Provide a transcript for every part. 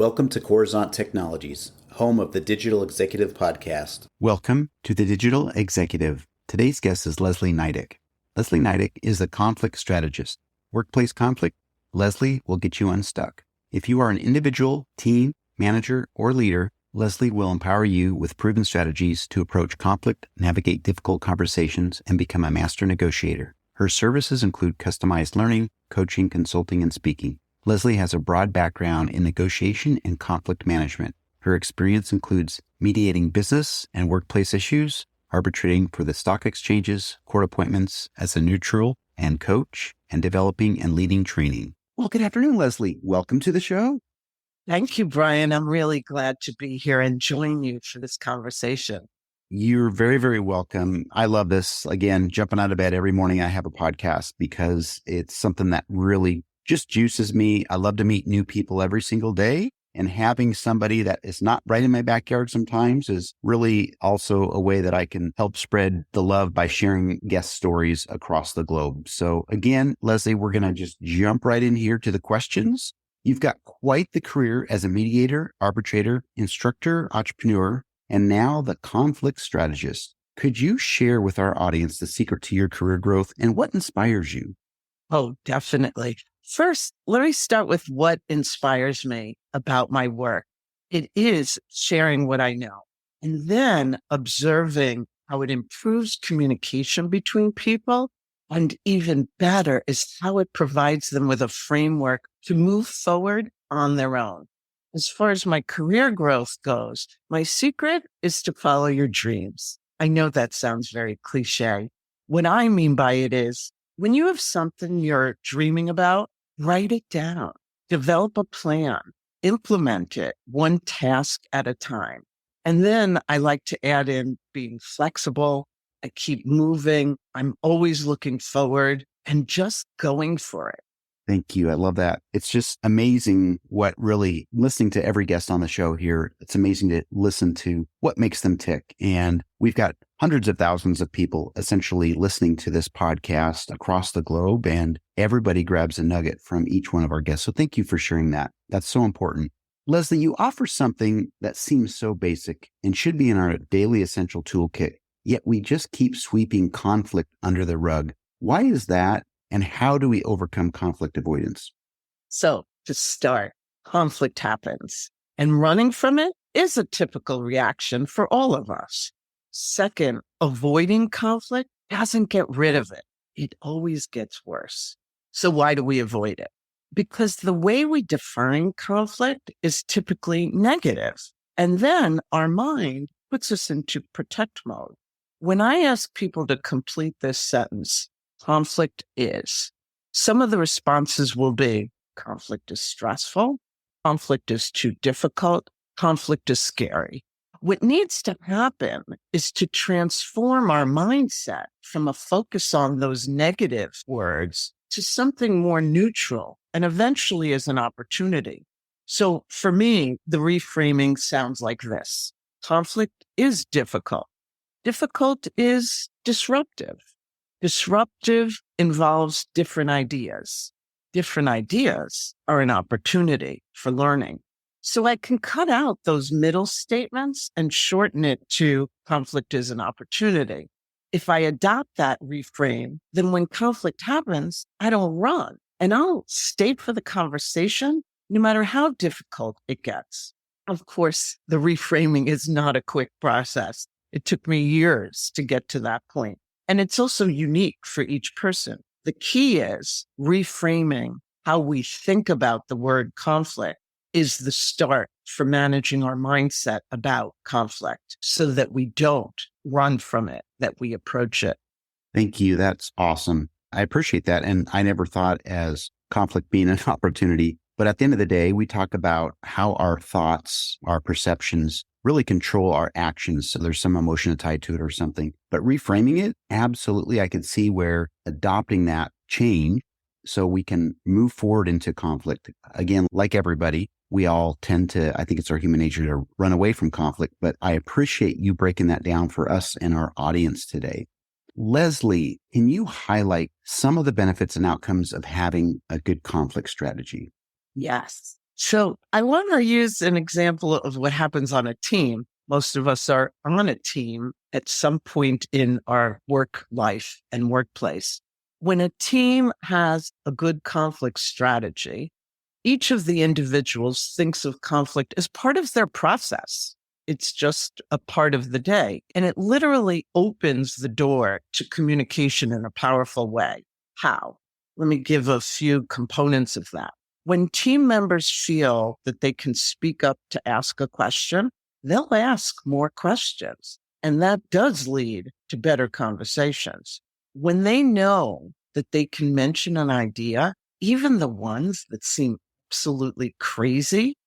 Welcome to Coruzant Technologies, home of the Digital Executive Podcast. Welcome to the Digital Executive. Today's guest is Leslie Nydick. Leslie Nydick is a conflict strategist. Workplace conflict? Leslie will get you unstuck. If you are an individual, team, manager, or leader, Leslie will empower you with proven strategies to approach conflict, navigate difficult conversations, and become a master negotiator. Her services include customized learning, coaching, consulting, and speaking. Leslie has a broad background in negotiation and conflict management. Her experience includes mediating business and workplace issues, arbitrating for the stock exchanges, court appointments as a neutral and coach, and developing and leading training. Well, good afternoon, Leslie. Welcome to the show. Thank you, Brian. I'm really glad to be here and join you for this conversation. You're very, very welcome. I love this. Again, jumping out of bed every morning, I have a podcast because it's something that really just juices me. I love to meet new people every single day. And having somebody that is not right in my backyard sometimes is really also a way that I can help spread the love by sharing guest stories across the globe. So again, Leslie, we're going to just jump right in here to the questions. You've got quite the career as a mediator, arbitrator, instructor, entrepreneur, and now the conflict strategist. Could you share with our audience the secret to your career growth and what inspires you? Oh, definitely. First, let me start with what inspires me about my work. It is sharing what I know and then observing how it improves communication between people. And even better is how it provides them with a framework to move forward on their own. As far as my career growth goes, my secret is to follow your dreams. I know that sounds very cliche. What I mean by it is when you have something you're dreaming about, write it down, develop a plan, implement it one task at a time. And then I like to add in being flexible. I keep moving. I'm always looking forward and just going for it. Thank you. I love that. It's just amazing what really listening to every guest on the show here. It's amazing to listen to what makes them tick. And we've got hundreds of thousands of people essentially listening to this podcast across the globe, and everybody grabs a nugget from each one of our guests. So thank you for sharing that. That's so important. Leslie, you offer something that seems so basic and should be in our daily essential toolkit, yet we just keep sweeping conflict under the rug. Why is that? And how do we overcome conflict avoidance? So to start, conflict happens and running from it is a typical reaction for all of us. Second, avoiding conflict doesn't get rid of it. It always gets worse. So why do we avoid it? Because the way we define conflict is typically negative. And then our mind puts us into protect mode. When I ask people to complete this sentence, conflict is, some of the responses will be, conflict is stressful, conflict is too difficult, conflict is scary. What needs to happen is to transform our mindset from a focus on those negative words to something more neutral and eventually as an opportunity. So for me, the reframing sounds like this. Conflict is difficult. Difficult is disruptive. Disruptive involves different ideas. Different ideas are an opportunity for learning. So I can cut out those middle statements and shorten it to conflict is an opportunity. If I adopt that reframe, then when conflict happens, I don't run and I'll stay for the conversation no matter how difficult it gets. Of course, the reframing is not a quick process. It took me years to get to that point. And it's also unique for each person. The key is reframing how we think about the word conflict is the start for managing our mindset about conflict so that we don't run from it, that we approach it. Thank you. That's awesome. I appreciate that. And I never thought as conflict being an opportunity. But at the end of the day, we talk about how our thoughts, our perceptions really control our actions. So there's some emotion tied to it or something. But reframing it, absolutely, I could see where adopting that change so we can move forward into conflict. Again, like everybody, we all tend to, I think it's our human nature to run away from conflict. But I appreciate you breaking that down for us and our audience today. Leslie, can you highlight some of the benefits and outcomes of having a good conflict strategy? Yes. So I want to use an example of what happens on a team. Most of us are on a team at some point in our work life and workplace. When a team has a good conflict strategy, each of the individuals thinks of conflict as part of their process. It's just a part of the day. And it literally opens the door to communication in a powerful way. How? Let me give a few components of that. When team members feel that they can speak up to ask a question, they'll ask more questions. And that does lead to better conversations. When they know that they can mention an idea, even the ones that seem absolutely crazy,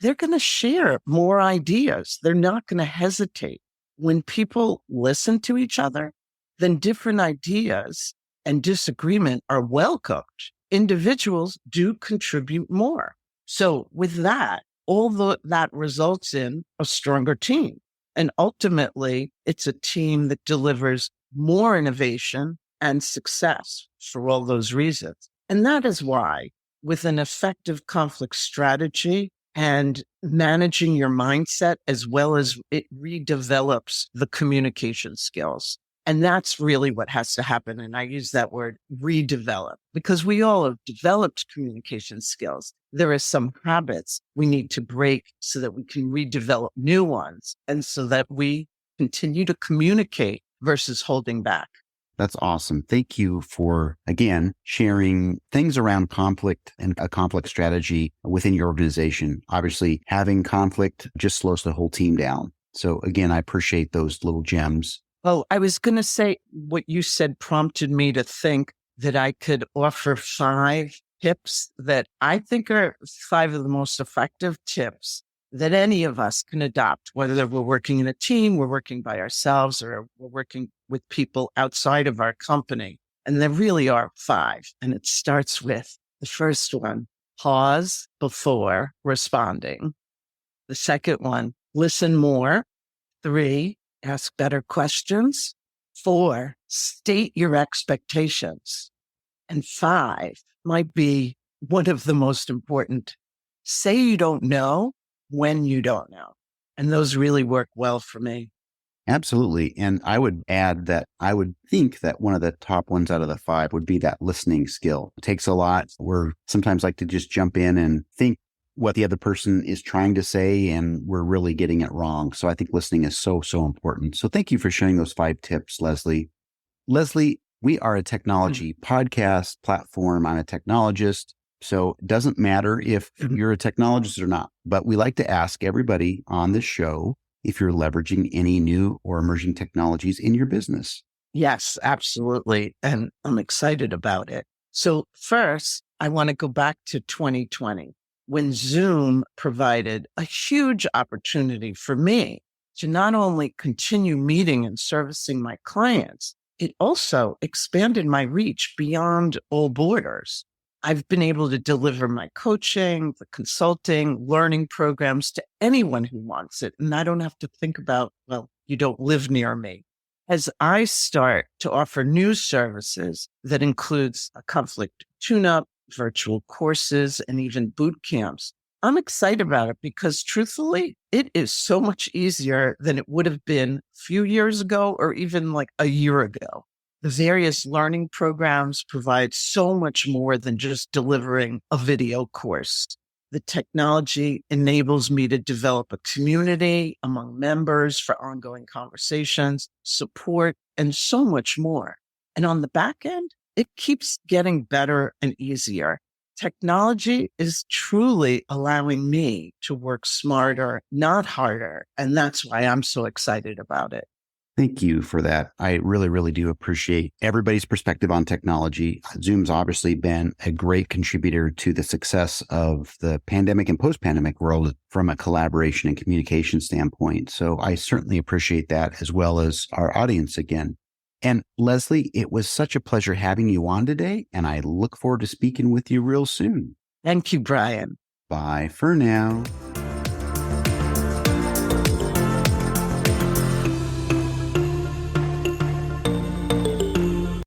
they're going to share more ideas. They're not going to hesitate. When people listen to each other, then different ideas and disagreement are welcomed. Individuals do contribute more. So with that, that results in a stronger team. And ultimately, it's a team that delivers more innovation and success for all those reasons. And that is why, with an effective conflict strategy and managing your mindset, as well as it redevelops the communication skills. And that's really what has to happen. And I use that word redevelop because we all have developed communication skills. There are some habits we need to break so that we can redevelop new ones and so that we continue to communicate versus holding back. That's awesome. Thank you for, again, sharing things around conflict and a conflict strategy within your organization. Obviously, having conflict just slows the whole team down. So again, I appreciate those little gems. Oh, I was going to say what you said prompted me to think that I could offer 5 tips that I think are 5 of the most effective tips that any of us can adopt, whether we're working in a team, we're working by ourselves, or we're working with people outside of our company. And there really are 5. And it starts with the first one, pause before responding. The second one, listen more. 3, ask better questions. 4, state your expectations. And 5 might be one of the most important. Say you don't know when you don't know. And those really work well for me. Absolutely. And I would add that I would think that one of the top ones out of the 5 would be that listening skill. It takes a lot. We're sometimes like to just jump in and think what the other person is trying to say, and we're really getting it wrong. So I think listening is so, so important. So thank you for sharing those 5 tips, Leslie. Leslie, we are a technology podcast platform. I'm a technologist. So it doesn't matter if you're a technologist or not, but we like to ask everybody on this show if you're leveraging any new or emerging technologies in your business. Yes, absolutely. And I'm excited about it. So first, I want to go back to 2020 when Zoom provided a huge opportunity for me to not only continue meeting and servicing my clients, it also expanded my reach beyond all borders. I've been able to deliver my coaching, the consulting, learning programs to anyone who wants it. And I don't have to think about, well, you don't live near me. As I start to offer new services that includes a conflict tune-up, virtual courses, and even boot camps, I'm excited about it because truthfully, it is so much easier than it would have been a few years ago or even like a year ago. The various learning programs provide so much more than just delivering a video course. The technology enables me to develop a community among members for ongoing conversations, support, and so much more. And on the back end, it keeps getting better and easier. Technology is truly allowing me to work smarter, not harder. And that's why I'm so excited about it. Thank you for that. I really, really do appreciate everybody's perspective on technology. Zoom's obviously been a great contributor to the success of the pandemic and post-pandemic world from a collaboration and communication standpoint. So I certainly appreciate that, as well as our audience again. And Leslie, it was such a pleasure having you on today, and I look forward to speaking with you real soon. Thank you, Brian. Bye for now.